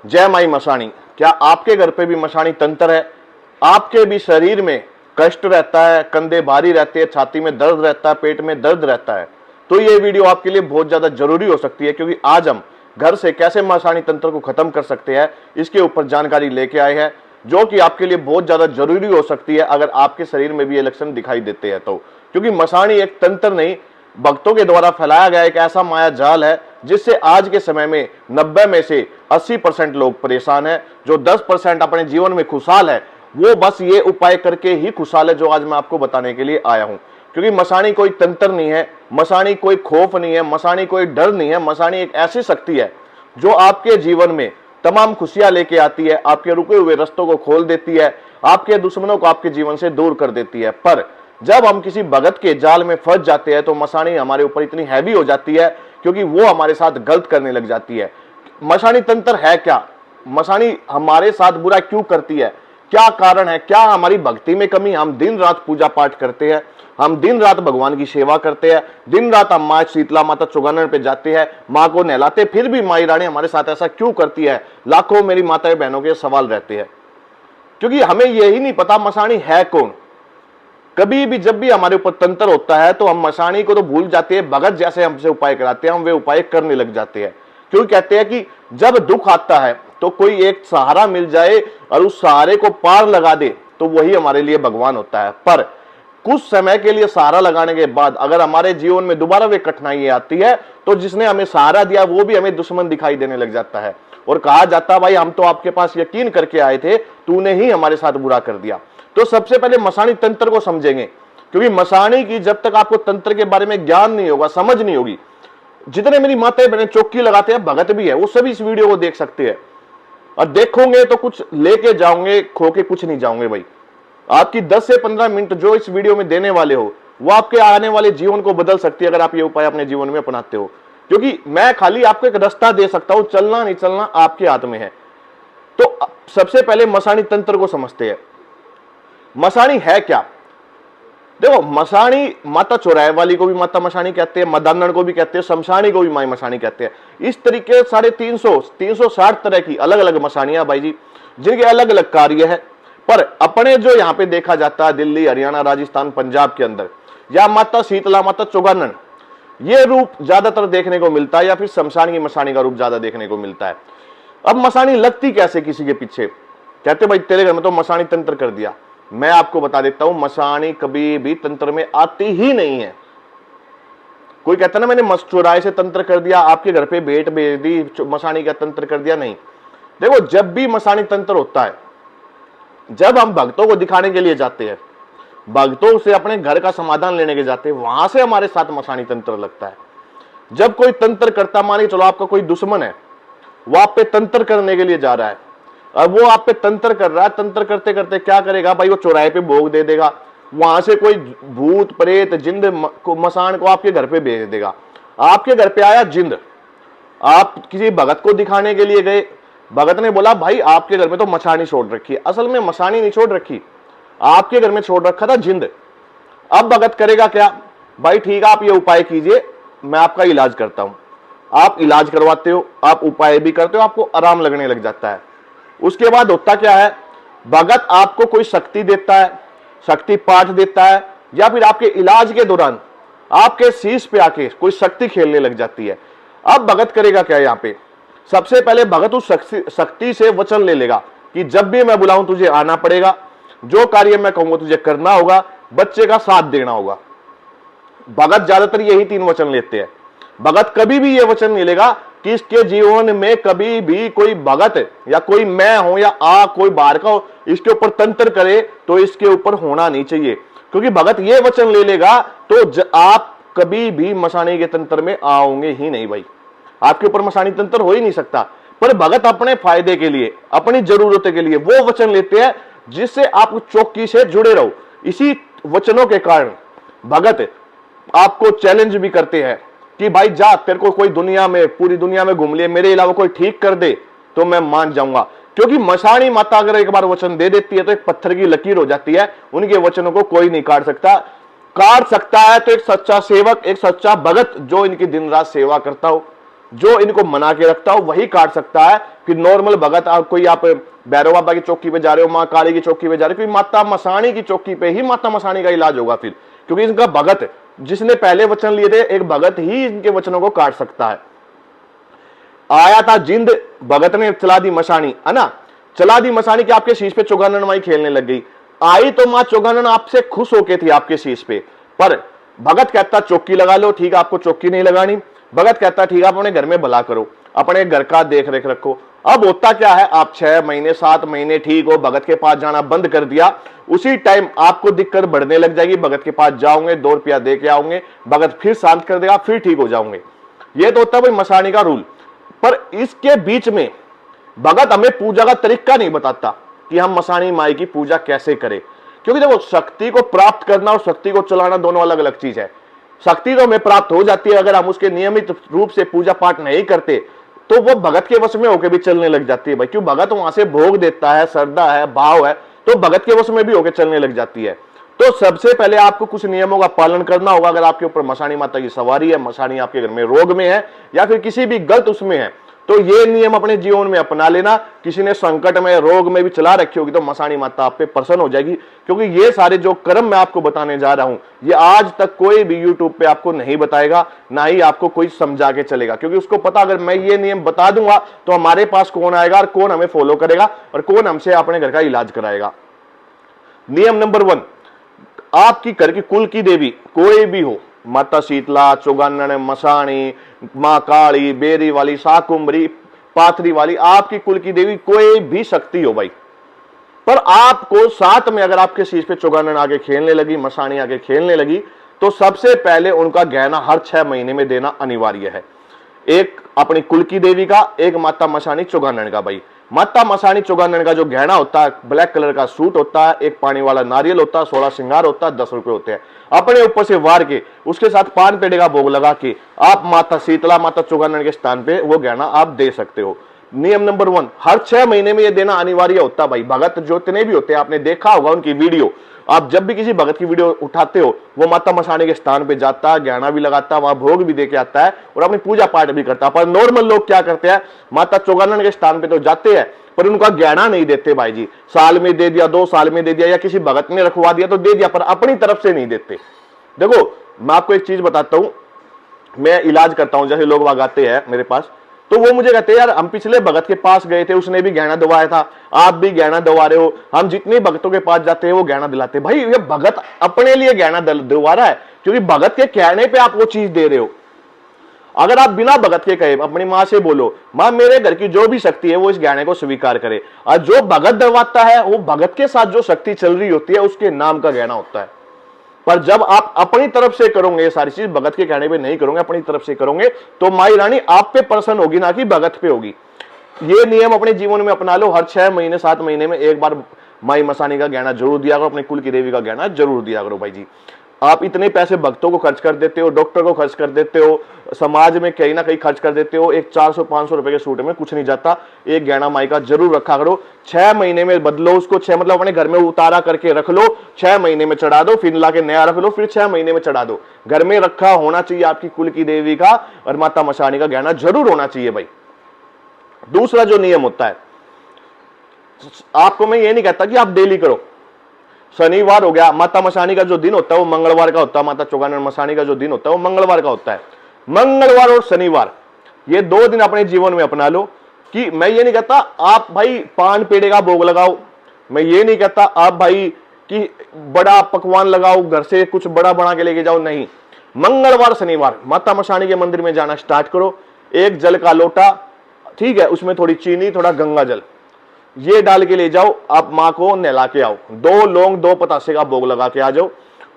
जय माई मशाणी। क्या आपके घर पे भी मशाणी तंत्र है? आपके भी शरीर में कष्ट रहता है, कंधे भारी रहते हैं, छाती में दर्द रहता है, पेट में दर्द रहता है, तो ये वीडियो आपके लिए बहुत ज्यादा जरूरी हो सकती है, क्योंकि आज हम घर से कैसे मशाणी तंत्र को खत्म कर सकते हैं इसके ऊपर जानकारी लेके आए हैं, जो कि आपके लिए बहुत ज्यादा जरूरी हो सकती है अगर आपके शरीर में भी ये लक्षण दिखाई देते हैं तो। क्योंकि मशाणी एक तंत्र नहीं, भक्तों के द्वारा फैलाया गया एक ऐसा माया जाल है जिससे आज के समय में 90 में से 80% लोग परेशान हैं। जो 10% अपने जीवन में खुशहाल है वो बस ये उपाय करके ही खुशहाल है, जो आज मैं आपको बताने के लिए आया हूं। क्योंकि मशाणी कोई तंत्र नहीं है, मशाणी कोई खौफ नहीं है, मशाणी कोई डर नहीं है। मशाणी एक ऐसी शक्ति है जो आपके जीवन में तमाम खुशियां लेके आती है, आपके रुके हुए रास्तों को खोल देती है, आपके दुश्मनों को आपके जीवन से दूर कर देती है। पर जब हम किसी भगत के जाल में फंस जाते हैं तो मशाणी हमारे ऊपर इतनी हैवी हो जाती है, क्योंकि वो हमारे साथ गलत करने लग जाती है। मशाणी तंत्र है क्या? मशाणी हमारे साथ बुरा क्यों करती है? क्या कारण है? क्या हमारी भक्ति में कमी? हम दिन रात पूजा पाठ करते हैं, हम दिन रात भगवान की सेवा करते हैं, दिन रात हम माँ शीतला माता चौगानन पे जाते हैं, माँ को नहलाते, फिर भी माई रानी हमारे साथ ऐसा क्यों करती है? लाखों मेरी माताएं बहनों के सवाल रहते हैं, क्योंकि हमें यही नहीं पता मशाणी है कौन। कभी भी जब भी हमारे ऊपर तंत्र होता है तो हम मशाणी को तो भूल जाते हैं, भगत जैसे हमसे उपाय कराते हैं हम वे उपाय करने लग जाते हैं। क्यों कहते हैं कि जब दुख आता है तो कोई एक सहारा मिल जाए और उस सहारे को पार लगा दे तो वही हमारे लिए भगवान होता है। पर कुछ समय के लिए सहारा लगाने के बाद अगर हमारे जीवन में दोबारा वे कठिनाई आती है तो जिसने हमें सहारा दिया वो भी हमें दुश्मन दिखाई देने लग जाता है, और कहा जाता है भाई हम तो आपके पास यकीन करके आए थे, तूने ही हमारे साथ बुरा कर दिया। तो सबसे पहले मशाणी तंत्र को समझेंगे, क्योंकि मशाणी की जब तक आपको तंत्र के बारे में ज्ञान नहीं होगा, समझ नहीं होगी, जितने मेरी माताएं बहनें चौकी लगाते हैं, भगत भी है, वो सभी इस वीडियो को देख सकते हैं, और देखोगे तो कुछ लेके जाओगे, खो के कुछ नहीं जाओगे। भाई आपकी 10 से 15 मिनट जो इस वीडियो में देने वाले हो वो आपके आने वाले जीवन को बदल सकती है अगर आप ये उपाय अपने जीवन में अपनाते हो। क्योंकि मैं खाली आपको एक रास्ता दे सकता हूं, चलना नहीं चलना आपके हाथ में है। तो सबसे पहले मशाणी तंत्र को समझते हैं। मशाणी है क्या? देखो, मशाणी माता चौराहे वाली को भी माता मशाणी कहते हैं, मदानन को भी कहते हैं, शमशानी को भी माई मशाणी कहते हैं। इस तरीके 350 तरह की अलग अलग मशानियां भाई जी, जिनके अलग अलग कार्य है। पर अपने जो यहाँ पे देखा जाता है दिल्ली, हरियाणा, राजस्थान, पंजाब के अंदर, या माता शीतला माता चौगानन, ये रूप ज्यादातर देखने को मिलता है, या फिर शमशान की मशानी का रूप ज्यादा देखने को मिलता है। अब मशानी लगती कैसे किसी के पीछे? कहते भाई तेरे घर में तो मशानी तंत्र कर दिया। मैं आपको बता देता हूं, मशानी कभी भी तंत्र में आती ही नहीं है। कोई कहता ना मैंने चौराहे से तंत्र कर दिया, आपके घर पे भेंट भेज दी, मशानी का तंत्र कर दिया, नहीं। देखो, जब भी मशानी तंत्र होता है, जब हम भक्तों को दिखाने के लिए जाते हैं, भक्तों से अपने घर का समाधान लेने के जाते हैं, वहां से हमारे साथ मशानी तंत्र लगता है। जब कोई तंत्र करता, मानिए चलो आपका कोई दुश्मन है, वो आप पे तंत्र करने के लिए जा रहा है, अब वो आप पे तंत्र कर रहा है, तंत्र करते करते क्या करेगा भाई, वो चौराहे पे भोग दे देगा, वहां से कोई भूत प्रेत जिंद मसान को आपके घर पे भेज देगा। आपके घर पे आया जिंद, आप किसी भगत को दिखाने के लिए गए, भगत ने बोला भाई आपके घर में तो मशानी छोड़ रखी है। असल में मशानी नहीं छोड़ रखी, आपके घर में छोड़ रखा था जिंद। अब भगत करेगा क्या? भाई ठीक है, आप ये उपाय कीजिए, मैं आपका इलाज करता हूं। आप इलाज करवाते हो, आप उपाय भी करते हो, आपको आराम लगने लग जाता है। उसके बाद होता क्या है, भगत आपको कोई शक्ति देता है, शक्ति पाठ देता है, या फिर आपके इलाज के दौरान आपके शीश पे आके कोई शक्ति खेलने लग जाती है। अब भगत करेगा क्या? यहाँ पे सबसे पहले भगत उस शक्ति से वचन ले लेगा कि जब भी मैं बुलाऊं तुझे आना पड़ेगा, जो कार्य मैं कहूंगा तुझे करना होगा, बच्चे का साथ देना होगा। भगत ज्यादातर यही 3 वचन लेते हैं। भगत कभी भी ये वचन नहीं लेगा कि इसके जीवन में कभी भी कोई भगत या कोई मैं हो या कोई बाहर का हो इसके ऊपर तंत्र करे तो इसके ऊपर होना नहीं चाहिए। क्योंकि भगत ये वचन ले लेगा तो आप कभी भी मशानी के तंत्र में आओगे ही नहीं भाई, आपके ऊपर मशानी तंत्र हो ही नहीं सकता। पर भगत अपने फायदे के लिए, अपनी जरूरत के लिए वो वचन लेते हैं जिससे आप चौकी से जुड़े रहो। इसी वचनों के कारण भगत आपको चैलेंज भी करते हैं कि भाई जा, तेरे को कोई दुनिया में, पूरी दुनिया में घूम लिए, मेरे अलावा कोई ठीक कर दे तो मैं मान जाऊंगा। क्योंकि मशानी माता अगर एक बार वचन दे देती है तो एक पत्थर की लकीर हो जाती है, उनके वचनों को कोई नहीं काट सकता। काट सकता है तो एक सच्चा सेवक, एक सच्चा भगत जो इनकी दिन रात सेवा करता हो, जो इनको मना के रखता हो वही काट सकता है। फिर नॉर्मल भगत कोई आप भैरव बाबा की चौकी पे जा रहे हो, मां काली की चौकी पे जा रहे हो, कोई माता मसाणी की चौकी पे ही माता मसाणी का इलाज होगा फिर, क्योंकि इनका भगत जिसने पहले वचन लिए थे, एक भगत ही इनके वचनों को काट सकता है। आया था जिंद, भगत ने चला दी मसाणी, है ना, चला दी मसाणी कि आपके शीश पे चौगानन माई खेलने लग गई। आई तो मां चौगानन आपसे खुश होके थी आपके शीश पे, पर भगत कहता चौकी लगा लो, ठीक है आपको चौकी नहीं लगानी। भगत कहता ठीक है आप अपने घर में भला करो, अपने घर का देख रेख रखो। अब होता क्या है, आप 6 महीने 7 महीने ठीक हो, भगत के पास जाना बंद कर दिया, उसी टाइम आपको दिक्कत बढ़ने लग जाएगी। भगत के पास जाओगे, 2 रुपया दे के आओगे, भगत फिर शांत कर देगा, फिर ठीक हो जाओगे। ये तो होता है भाई मसाणी का रूल। पर इसके बीच में भगत हमें पूजा का तरीका नहीं बताता कि हम मसाणी माई की पूजा कैसे करें, क्योंकि देखो शक्ति को प्राप्त करना और शक्ति को चलाना दोनों अलग अलग चीज है। शक्ति तो हमें प्राप्त हो जाती है, अगर हम उसके नियमित रूप से पूजा पाठ नहीं करते तो वो भगत के वश में होकर भी चलने लग जाती है भाई, क्यों भगत वहां से भोग देता है, श्रद्धा है, भाव है, तो भगत के वश में भी होकर चलने लग जाती है। तो सबसे पहले आपको कुछ नियमों का पालन करना होगा। अगर आपके ऊपर मसाणी माता की सवारी है, मसाणी आपके घर में रोग में है या फिर किसी भी गलत उसमें है, तो ये नियम अपने जीवन में अपना लेना। किसी ने संकट में रोग में भी चला रखी होगी तो मसाणी माता आप पे प्रसन्न हो जाएगी, क्योंकि ये सारे जो कर्म मैं आपको बताने जा रहा हूं ये आज तक कोई भी यूट्यूब पे आपको नहीं बताएगा, ना ही आपको कोई समझा के चलेगा, क्योंकि उसको पता अगर मैं ये नियम बता दूंगा तो हमारे पास कौन आएगा और कौन हमें फॉलो करेगा और कौन हमसे अपने घर का इलाज कराएगा। नियम नंबर 1, आपकी घर की कुल की देवी कोई भी हो, माता शीतला, चौगानन, मसाणी, मां काली, बेरी वाली, शाकुंभरी, पाथरी वाली, आपकी कुल की देवी कोई भी शक्ति हो भाई, पर आपको साथ में अगर आपके शीश पे चौगानन आगे खेलने लगी, मसाणी आगे खेलने लगी, तो सबसे पहले उनका गहना हर 6 महीने में देना अनिवार्य है। एक अपनी कुल की देवी का, एक माता मसाणी चौगानन का। भाई माता मसाणी चौगानन का जो गहना होता है, ब्लैक कलर का सूट होता है, एक पानी वाला नारियल होता है, 16 श्रृंगार होता है, 10 रुपए होते हैं। अपने ऊपर से वार के उसके साथ पान पेड़े का भोग लगा के आप माता शीतला, माता चौगानन के स्थान पे वो गहना आप दे सकते हो। नियम नंबर 1, हर 6 महीने में ये देना अनिवार्य होता है भाई। भगत जितने भी होते हैं, आपने देखा होगा उनकी वीडियो, आप जब भी किसी भगत की वीडियो उठाते हो वो माता मसाणी के स्थान पे जाता है, गहना भी लगाता है, वहां भोग भी दे के आता है और अपनी पूजा पाठ भी करता है। पर नॉर्मल लोग क्या करते हैं, माता चौगानन के स्थान पे तो जाते हैं पर उनका गहना नहीं देते भाई जी। साल में दे दिया, 2 साल में दे दिया, या किसी भगत ने रखवा दिया तो दे दिया, पर अपनी तरफ से नहीं देते। देखो मैं आपको एक चीज बताता हूं, मैं इलाज करता हूं, जैसे लोग आते हैं मेरे पास तो वो मुझे कहते हैं यार हम पिछले भगत के पास गए थे, उसने भी गहना दवाया था, आप भी गहना दवा रहे हो, हम जितने भगतों के पास जाते हैं वो गहना दिलाते हैं। भाई ये भगत अपने लिए गहना दिलवा रहा है, क्योंकि भगत के कहने पे आप वो चीज दे रहे हो। अगर आप बिना भगत के कहे, अपनी मां से बोलो मां मेरे घर की जो भी शक्ति है वो इस गहने को स्वीकार करे, और जो भगत दलवाता है वो भगत के साथ जो शक्ति चल रही होती है उसके नाम का गहना होता है। पर जब आप अपनी तरफ से करोगे ये सारी चीज, भगत के कहने पे नहीं करोगे, अपनी तरफ से करोगे, तो माई रानी आप पे प्रसन्न होगी, ना कि भगत पे होगी। ये नियम अपने जीवन में अपना लो। हर 6 महीने 7 महीने में एक बार माई मसाणी का गहना जरूर दिया करो, अपने कुल की देवी का गहना जरूर दिया करो भाई जी। आप इतने पैसे भक्तों को खर्च कर देते हो, डॉक्टर को खर्च कर देते हो, समाज में कहीं ना कहीं खर्च कर देते हो, एक 400-500 रुपए के सूट में कुछ नहीं जाता। एक गहना माई का जरूर रखा करो, 6 महीने में बदलो उसको। 6 मतलब अपने घर में उतारा करके रख लो, 6 महीने में चढ़ा दो, फिर ला के नया रख लो, फिर 6 महीने में चढ़ा दो। घर में रखा होना चाहिए आपकी कुल की देवी का और माता मसाणी का गहना जरूर होना चाहिए भाई। दूसरा जो नियम होता है, आपको मैं ये नहीं कहता कि आप डेली करो। शनिवार हो गया, माता मसाणी का जो दिन होता है वो मंगलवार का होता है, माता चौगानन मसाणी का जो दिन होता है वो मंगलवार का होता है। मंगलवार और शनिवार ये 2 दिन अपने जीवन में अपना लो। कि मैं ये नहीं कहता आप भाई पान पेड़े का भोग लगाओ, मैं ये नहीं कहता आप भाई कि बड़ा पकवान लगाओ, घर से कुछ बड़ा बना के लेके जाओ, नहीं। मंगलवार शनिवार माता मसाणी के मंदिर में जाना स्टार्ट करो। एक जल का लोटा, ठीक है, उसमें थोड़ी चीनी, थोड़ा गंगा जल, ये डाल के ले जाओ, आप मां को नहला के आओ, 2 लौंग 2 पतासे का भोग लगा के आ जाओ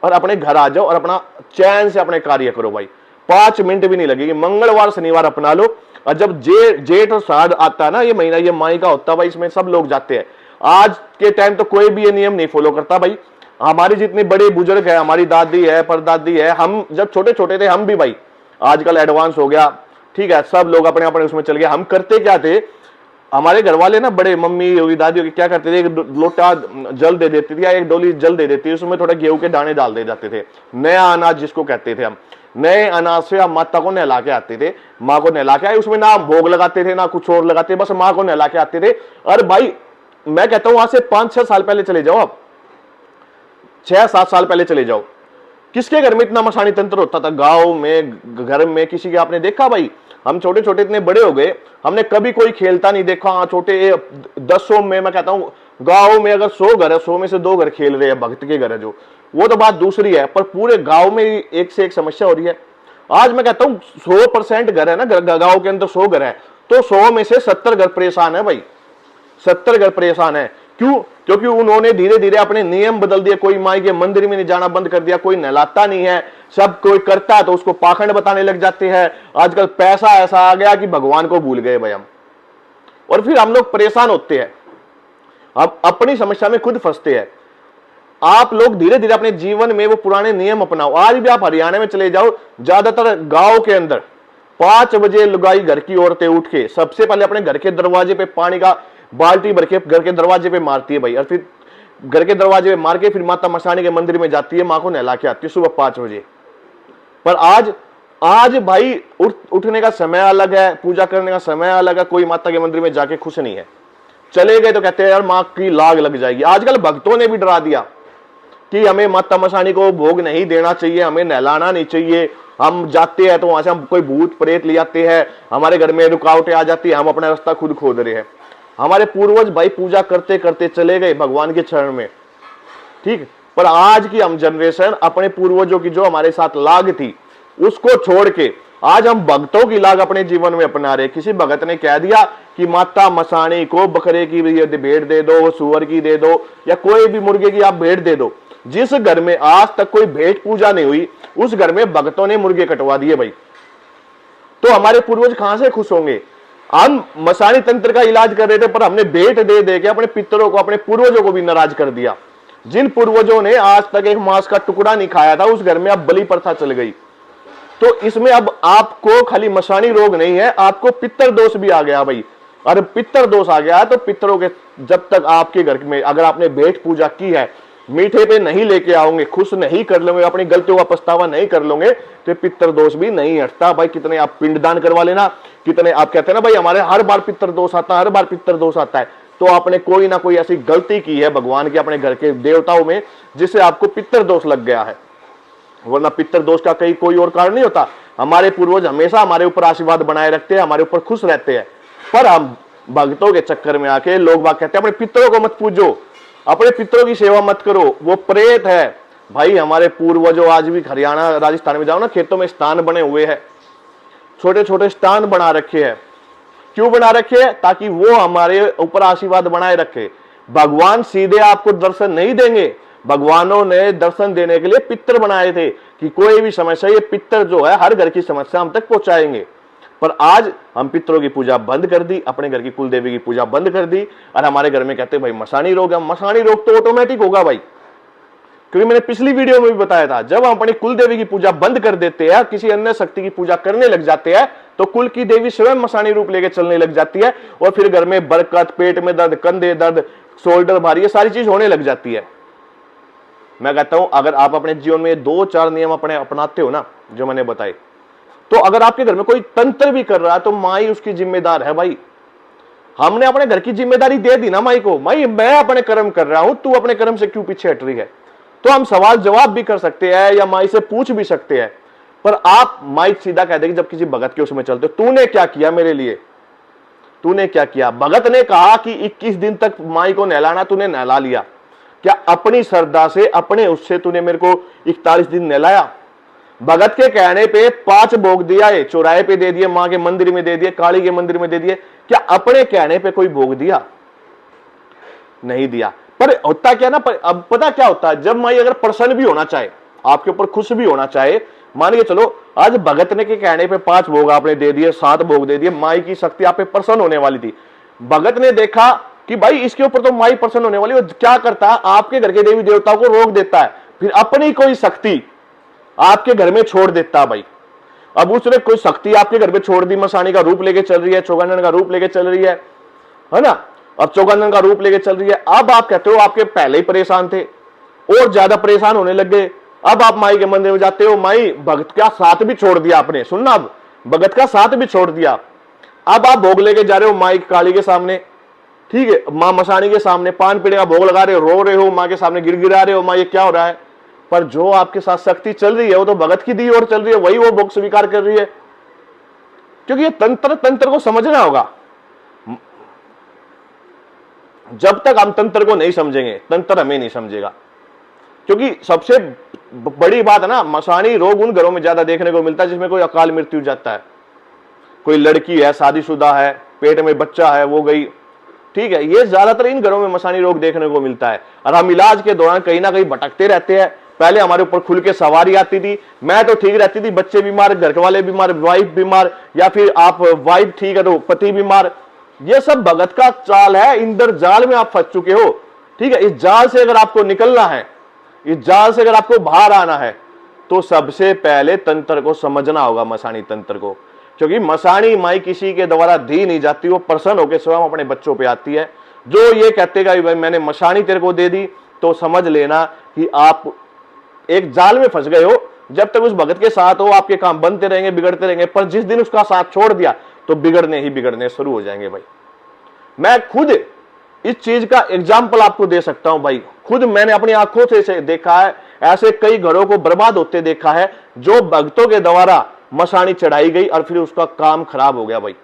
और अपने घर आ जाओ और अपना चैन से अपने कार्य करो भाई। 5 मिनट भी नहीं लगेगी। मंगलवार शनिवार अपना लो। और जब जेठ और श्राद्ध आता है ना, ये महीना ये माई का होता है भाई, इसमें सब लोग जाते हैं। आज के टाइम तो कोई भी ये नियम नहीं फॉलो करता भाई। हमारे जितने बड़े बुजुर्ग है, हमारी दादी है, परदादी है, हम जब छोटे छोटे थे हम भी भाई, आजकल एडवांस हो गया, ठीक है, सब लोग अपने अपने उसमें चल गए। हम करते क्या थे, हमारे घर वाले ना, बड़े मम्मी होगी, दादी होगी, क्या करते थे, एक लोटा जल दे देती थी या एक डोली जल दे देती थी, उसमें थोड़ा गेहूं के दाने डाल दे जाते थे, नया अनाज जिसको कहते थे हम। नए अनाज से आप माता को नहला के आते थे, माँ को नहला के आए, उसमें ना भोग लगाते थे ना कुछ और लगाते, बस माँ को नहला के आते थे। अरे भाई मैं कहता हूं वहां से 5-6 साल पहले चले जाओ, आप 6-7 साल पहले चले जाओ, किसके घर में इतना मसानी तंत्र होता था? गांव में, घर में किसी के आपने देखा? भाई हम छोटे छोटे इतने बड़े हो गए, हमने कभी कोई खेलता नहीं देखा। हाँ छोटे 10 में मैं कहता हूँ गांव में अगर 100 घर है, 100 में से 2 घर खेल रहे हैं, भक्त के घर है जो, वो तो बात दूसरी है, पर पूरे गांव में एक से एक समस्या हो रही है। आज मैं कहता हूँ 100% घर है ना, गांव के अंदर 100 घर है, तो 100 में से 70 घर परेशान है भाई, 70 घर परेशान है। क्यों? क्योंकि उन्होंने धीरे धीरे अपने नियम बदल दिए। कोई माई के मंदिर में नहीं जाना बंद कर दिया, कोई नहलाता नहीं है, सब कोई करता है तो उसको पाखंड बताने लग जाते हैं। आजकल पैसा ऐसा आ गया कि भगवान को भूल गए भाई हम, और फिर हम लोग परेशान होते हैं, अब अपनी समस्या में खुद फंसते हैं। आप लोग धीरे धीरे अपने जीवन में वो पुराने नियम अपनाओ। आज भी आप हरियाणा में चले जाओ, ज्यादातर गांव के अंदर 5 बजे लुगाई घर की औरतें उठ के सबसे पहले अपने घर के दरवाजे पे पानी का बाल्टी भर के घर के दरवाजे पे मारती है भाई, और फिर घर के दरवाजे पे मार के फिर माता मसानी के मंदिर में जाती है, मां को नहला के आती है सुबह 5 बजे। पर आज भाई उठने का समय अलग है, पूजा करने का समय अलग है, कोई माता के मंदिर में जाके खुश नहीं है। चले गए तो कहते हैं यार मां की लाग लग जाएगी। आजकल भक्तों ने भी डरा दिया कि हमें माता मसानी को भोग नहीं देना चाहिए, हमें नहलाना नहीं चाहिए, हम जाते हैं तो वहां से हम कोई भूत प्रेत ले आते हैं, हमारे घर में रुकावटें आ जाती है, हम अपना रास्ता खुद खोद रहे हैं। हमारे पूर्वज भाई पूजा करते करते चले गए भगवान के चरण में, ठीक, पर आज की हम जनरेशन अपने पूर्वजों की जो हमारे साथ लाग थी उसको छोड़ के आज हम भक्तों की लाग अपने जीवन में अपना रहे। किसी भगत ने कह दिया कि माता मसानी को बकरे की भेंट दे दो, सुअर की दे दो, या कोई भी मुर्गे की आप भेंट दे दो। जिस घर में आज तक कोई भेंट पूजा नहीं हुई उस घर में भक्तों ने मुर्गे कटवा दिए भाई, तो हमारे पूर्वज कहां से खुश होंगे? हम मसानी तंत्र का इलाज कर रहे थे पर हमने भेंट दे दे के अपने पितरों को, अपने पूर्वजों को भी नाराज कर दिया। जिन पूर्वजों ने आज तक एक मांस का टुकड़ा नहीं खाया था उस घर में अब बलि प्रथा चल गई। तो इसमें अब आपको खाली मसानी रोग नहीं है, आपको पितर दोष भी आ गया भाई। और पितर दोष आ गया तो पितरों के, जब तक आपके घर में अगर आपने भेंट पूजा की है, मीठे पे नहीं लेके आओगे, खुश नहीं कर लोगे, अपनी गलतियों का पछतावा नहीं कर लोगे, तो पितर दोष भी नहीं हटता भाई। कितने आप पिंडदान करवा लेना, कितने आप कहते हैं ना भाई हमारे हर बार पितर दोष आता है, हर बार पितर दोष आता है, तो आपने कोई ना कोई ऐसी गलती की है भगवान की, अपने घर के देवताओं में, जिससे आपको पितर दोष लग गया है। वरना पितर दोष का कहीं कोई और कारण नहीं होता। हमारे पूर्वज हमेशा हमारे ऊपर आशीर्वाद बनाए रखते हैं, हमारे ऊपर खुश रहते हैं, पर हम भक्तों के चक्कर में आके लोग बात कहते हैं अपने पितरों को मत पूजो, अपने पितरों की सेवा मत करो, वो प्रेत है भाई। हमारे पूर्वजों, आज भी हरियाणा राजस्थान में जाओ ना, खेतों में स्थान बने हुए हैं, छोटे छोटे स्थान बना रखे हैं। क्यों बना रखे हैं? ताकि वो हमारे ऊपर आशीर्वाद बनाए रखे। भगवान सीधे आपको दर्शन नहीं देंगे, भगवानों ने दर्शन देने के लिए पितर बनाए थे कि कोई भी समस्या, ये पितर जो है हर घर की समस्या हम तक पहुंचाएंगे। पर आज हम पितरों की पूजा बंद कर दी, अपने घर की कुल देवी की पूजा बंद कर दी, और हमारे घर में कहते हैं भाई मसानी रोग है। मसानी रोग तो ऑटोमेटिक होगा भाई, क्योंकि मैंने पिछली वीडियो में भी बताया था, जब हम अपनी कुल देवी की पूजा बंद कर देते हैं, किसी अन्य शक्ति की पूजा करने लग जाते हैं, तो कुल की देवी स्वयं मसानी रूप लेके चलने लग जाती है, और फिर घर में बरकत, पेट में दर्द, कंधे दर्द, शोल्डर भारी, ये सारी चीज होने लग जाती है। मैं कहता हूं अगर आप अपने जीवन में 2-4 नियम अपनाते हो ना जो मैंने बताए, तो अगर आपके घर में कोई तंत्र भी कर रहा है तो माई उसकी जिम्मेदार है भाई। हमने अपने घर की जिम्मेदारी दे दी ना माई को, माई मैं अपने कर्म कर रहा हूं, तू अपने कर्म से क्यों पीछे हट रही है? तो हम सवाल जवाब भी कर सकते हैं या माई से पूछ भी सकते हैं, पर आप माई सीधा कह देगी जब किसी भगत के उसमें चलते हो, तूने क्या किया मेरे लिए, तूने क्या किया? भगत ने कहा कि 21 दिन तक माई को नहलाना, तूने नहला लिया क्या? अपनी श्रद्धा से, अपने उससे तूने मेरे को 41 दिन नहलाया? भगत के कहने पे 5 भोग दिया है, चौराहे पे दे दिए, मां के मंदिर में दे दिए, काली के मंदिर में दे दिए, क्या अपने कहने पे कोई भोग दिया? नहीं दिया। पर होता क्या ना, अब पता क्या होता है, जब माई अगर प्रसन्न भी होना चाहे, आपके ऊपर खुश भी होना चाहे, मान के चलो आज भगत ने के कहने पे 5 भोग आपने दे दिए, 7 भोग दे दिए, माई की शक्ति आप पे प्रसन्न होने वाली थी। भगत ने देखा कि भाई इसके ऊपर तो माई प्रसन्न होने वाली, वो क्या करता है, आपके घर के देवी देवताओं को रोक देता है, फिर अपनी कोई शक्ति आपके घर में छोड़ देता है भाई। अब उसने कोई शक्ति आपके घर में छोड़ दी, मसानी का रूप लेके चल रही है, चौगानन का रूप लेके चल रही है ना, अब चौगानन का रूप लेके चल रही है। अब आप कहते हो आपके पहले ही परेशान थे और ज्यादा परेशान होने लग गए, अब आप माई के मंदिर में जाते हो, माई भगत का साथ भी छोड़ दिया आपने, सुनना, अब भगत का साथ भी छोड़ दिया। अब आप भोग लेके जा रहे हो माई काली के सामने, ठीक है, मां मसाणी के सामने पान पीड़े का भोग लगा रहे हो, रो रहे हो, मां के सामने गिड़गिड़ा रहे हो, मां ये क्या हो रहा है। पर जो आपके साथ शक्ति चल रही है वो तो भगत की दी ओर चल रही है, वही वो भोग स्वीकार कर रही है। क्योंकि ये तंत्र को समझना होगा। जब तक हम तंत्र को नहीं समझेंगे, तंत्र हमें नहीं समझेगा। क्योंकि सबसे बड़ी बात है ना, मसाणी रोग उन घरों में ज्यादा देखने को मिलता है जिसमें कोई अकाल मृत्यु जाता है। कोई लड़की है, शादीशुदा है, पेट में बच्चा है, वो गई, ठीक है, ये ज्यादातर इन घरों में मसाणी रोग देखने को मिलता है। और हम इलाज के दौरान कहीं ना कहीं भटकते रहते हैं। पहले हमारे ऊपर खुल के सवारी आती थी, मैं तो ठीक रहती थी, बच्चे बीमार, घर वाले बीमार, वाइफ बीमार, या फिर आप वाइफ ठीक है तो पति बीमार। ये सब भगत का चाल है, इंद्र जाल में आप फंस चुके हो, ठीक है। इस जाल से अगर आपको निकलना है, इस जाल से अगर आपको बाहर आना है, तो सबसे पहले तंत्र को समझना होगा, मसाणी तंत्र को। क्योंकि मसाणी माई किसी के द्वारा दी नहीं जाती, वो प्रसन्न होकर स्वयं अपने बच्चों पे आती है। जो ये कहते हैं भाई मैंने मसाणी तेरे को दे दी, तो समझ लेना कि आप एक जाल में फंस गए हो। जब तक उस भगत के साथ हो आपके काम बनते रहेंगे, बिगड़ते रहेंगे, पर जिस दिन उसका साथ छोड़ दिया तो बिगड़ने ही बिगड़ने शुरू हो जाएंगे भाई। मैं खुद इस चीज का एग्जाम्पल आपको दे सकता हूं भाई, खुद मैंने अपनी आंखों से देखा है, ऐसे कई घरों को बर्बाद होते देखा है जो भक्तों के द्वारा मसाणी चढ़ाई गई और फिर उसका काम खराब हो गया भाई।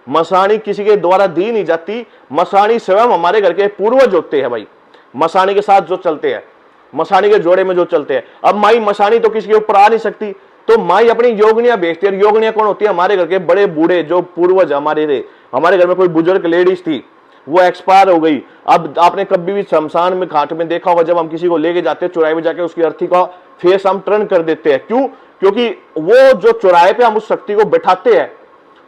मसाणी किसी के द्वारा दी नहीं जाती, मसाणी स्वयं हमारे घर के पूर्वज होते हैं भाई, मसाणी के साथ जो चलते हैं, मसाणी के जोड़े में जो चलते हैं। अब माई मसाणी तो किसी के ऊपर आ नहीं सकती, तो माई अपनी योगनियां बेचती है। योगनियां कौन होती है? हमारे घर के बड़े बूढ़े जो पूर्वज हमारे थे। हमारे घर में कोई बुजुर्ग लेडीज थी, वो एक्सपायर हो गई। अब आपने कभी भी शमशान में घाट में देखा होगा, जब हम किसी को लेके जाते हैं चौराहे में जाके उसकी अर्थी का फेस हम टर्न कर देते हैं। क्यों? क्योंकि वो जो चौराहे पे हम उस शक्ति को बैठाते हैं,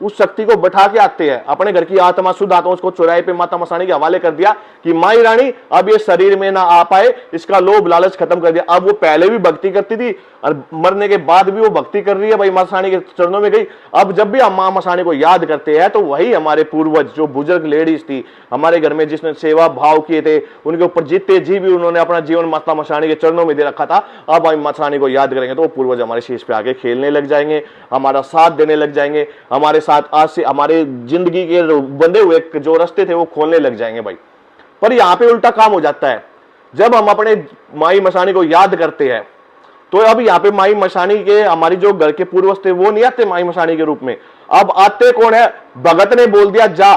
उस शक्ति को बैठा के आते हैं, अपने घर की आत्मा शुद्ध आत्मा उसको चौराहे पे माता मसाणी के हवाले कर दिया कि माई रानी अब ये शरीर में ना आ पाए, इसका लोभ लालच खत्म कर दिया। अब वो पहले भी भक्ति करती थी और मरने के बाद भी वो भक्ति कर रही है भाई, मसाणी के चरणों में गई। अब जब भी हम मां मसाणी को याद करते हैं तो वही हमारे पूर्वज जो बुजुर्ग लेडीज थी हमारे घर में, जिसने सेवा भाव किए थे, उनके ऊपर जितने जी भी उन्होंने अपना जीवन माता मसाणी के चरणों में दे रखा था, अब हम मसाणी को याद करेंगे तो वो पूर्वज हमारे शीश पे आके खेलने लग जाएंगे, हमारा साथ देने लग जाएंगे, हमारे साथ आज से हमारे जिंदगी के बंधे हुए जो रास्ते थे वो खोलने लग जाएंगे भाई। पर यहां पे उल्टा काम हो जाता है। जब हम अपने माई मसाणी को याद करते हैं तो अब यहाँ पे माई मसाणी के हमारी जो घर के पूर्वज थे वो नहीं आते माई मसाणी के रूप में, अब आते कौन है? भगत ने बोल दिया जा।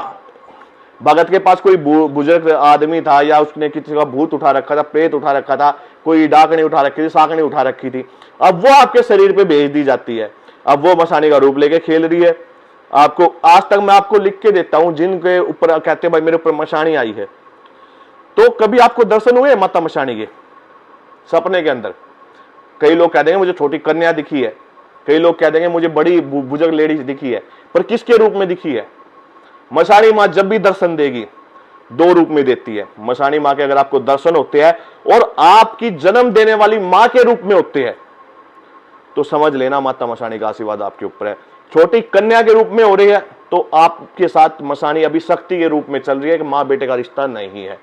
भगत के पास कोई बुजुर्ग आदमी था या उसने किसी का भूत उठा रखा था, प्रेत उठा रखा था, कोई डाकनी उठा रखी थी, साकनी उठा रखी थी, अब वो आपके शरीर पे भेज दी जाती है। अब वो मसाणी का रूप लेके खेल रही है। आपको आज तक मैं आपको लिख के देता हूं, जिनके ऊपर कहते हैं भाई मेरे ऊपर मसाणी आई है, तो कभी आपको दर्शन हुए माता मसाणी के सपने के अंदर? कई लोग कह देंगे मुझे छोटी कन्या दिखी है, कई लोग कह देंगे मुझे बड़ी बुजुर्ग लेडीज दिखी है, पर किसके रूप में दिखी है? मसाणी मां जब भी दर्शन देगी दो रूप में देती है। मसाणी मां के अगर आपको दर्शन होते हैं और आपकी जन्म देने वाली मां के रूप में होते हैं तो समझ लेना माता मसाणी का आशीर्वाद आपके ऊपर है। छोटी कन्या के रूप में हो रही है तो आपके साथ मसाणी अभी शक्ति के रूप में चल रही है कि मां बेटे का रिश्ता नहीं है।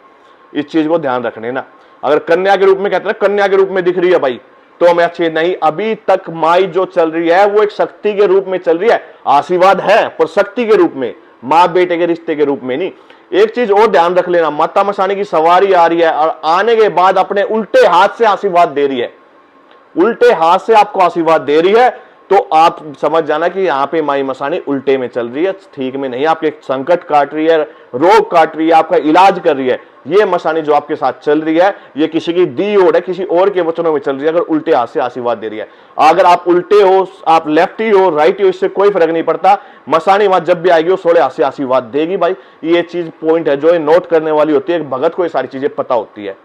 इस चीज को ध्यान रखने ना। अगर कन्या के रूप में कहते हैं कन्या के रूप में दिख रही है भाई तो हमें अच्छे नहीं, अभी तक माई जो चल रही है वो एक शक्ति के रूप में चल रही है। आशीर्वाद है पर शक्ति के रूप में, मां बेटे के रिश्ते के रूप में नहीं। एक चीज और ध्यान रख लेना, माता मसाणी की सवारी आ रही है और आने के बाद अपने उल्टे हाथ से आशीर्वाद दे रही है, उल्टे हाथ से आपको आशीर्वाद दे रही है, तो आप समझ जाना कि यहाँ पे माई मसाणी उल्टे में चल रही है, ठीक में नहीं। आपके संकट काट रही है, रोग काट रही है, आपका इलाज कर रही है। ये मसाणी जो आपके साथ चल रही है ये किसी की दी ओर है, किसी और के वचनों में चल रही है। अगर उल्टे हाथ से आशीर्वाद दे रही है, अगर आप उल्टे हो, आप लेफ्टी हो, राइटी हो, इससे कोई फर्क नहीं पड़ता। मसाणी मां जब भी आएगी वो सोले हाथ से आशीर्वाद देगी भाई। ये चीज पॉइंट है जो नोट करने वाली होती है। भगत को ये सारी चीजें पता होती है।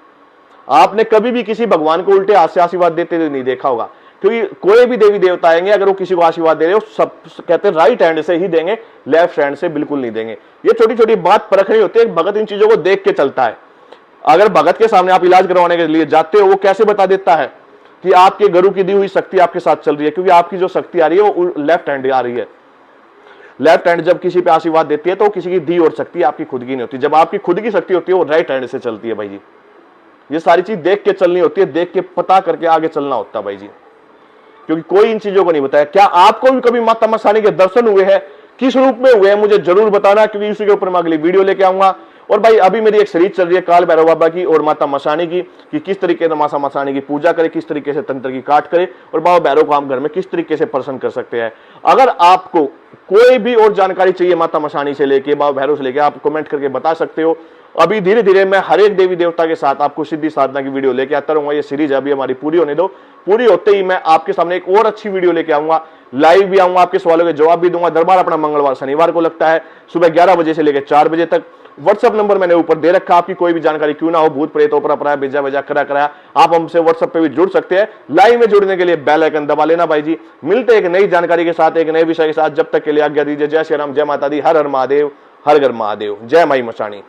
आपने कभी भी किसी भगवान को उल्टे हाथ से आशीर्वाद देते हुए नहीं देखा होगा, क्योंकि कोई भी देवी देवता आएंगे अगर वो किसी को आशीर्वाद दे रहे हो सब कहते हैं राइट हैंड से ही देंगे, लेफ्ट हैंड से बिल्कुल नहीं देंगे। ये छोटी छोटी बात परखनी होती है। भगत इन चीजों को देख के चलता है। अगर भगत के सामने आप इलाज करवाने के लिए जाते हो वो कैसे बता देता है कि आपके गुरु की दी हुई शक्ति आपके साथ चल रही है, क्योंकि आपकी जो शक्ति आ रही है वो लेफ्ट हैंड आ रही है। लेफ्ट हैंड जब किसी पे आशीर्वाद देती है तो किसी की दी और शक्ति आपकी खुद की नहीं होती। जब आपकी खुद की शक्ति होती है वो राइट हैंड से चलती है भाई जी। ये सारी चीज देख के चलनी होती है, देख के पता करके आगे चलना होता है भाई जी, क्योंकि कोई इन चीजों को नहीं बताया। क्या आपको भी कभी माता मसानी के दर्शन हुए हैं, किस रूप में हुए हैं, मुझे जरूर बताना, क्योंकि इसी के ऊपर मैं अगली वीडियो लेके आऊंगा। और भाई अभी मेरी एक सीरीज चल रही है काल भैरव बाबा की और माता मसानी की, कि किस तरीके से माता मसानी की पूजा करें, किस तरीके से तंत्र की काट करें और बाबा भैरव को हम घर में किस तरीके से प्रसन्न कर सकते हैं। अगर आपको कोई भी और जानकारी चाहिए माता मसानी से लेके, बाबा भैरव से लेके, आप कमेंट करके बता सकते हो। अभी धीरे धीरे मैं हर एक देवी देवता के साथ आपको सिद्धि साधना की वीडियो लेके आता रहूंगा। ये सीरीज अभी हमारी पूरी होने दो, पूरी होते ही मैं आपके सामने एक और अच्छी वीडियो लेके आऊंगा, लाइव भी आऊंगा, आपके सवालों के जवाब भी दूंगा। दरबार अपना मंगलवार शनिवार को लगता है सुबह 11 बजे से लेकर 4 बजे तक। व्हाट्सएप नंबर मैंने ऊपर दे रखा, आपकी कोई भी जानकारी क्यों ना हो, भूत प्रेत ओपरा परा बेजा बेजा करा कराया, आप हमसे व्हाट्सएप पे भी जुड़ सकते हैं। लाइव में जुड़ने के लिए बेल आइकन दबा लेना भाई जी। मिलते हैं एक नई जानकारी के साथ, एक नए विषय के साथ। जब तक के लिए आज्ञा दीजिए। जय श्री राम, जय माता दी, हर हर महादेव, हर घर महादेव, जय माई मसाणी।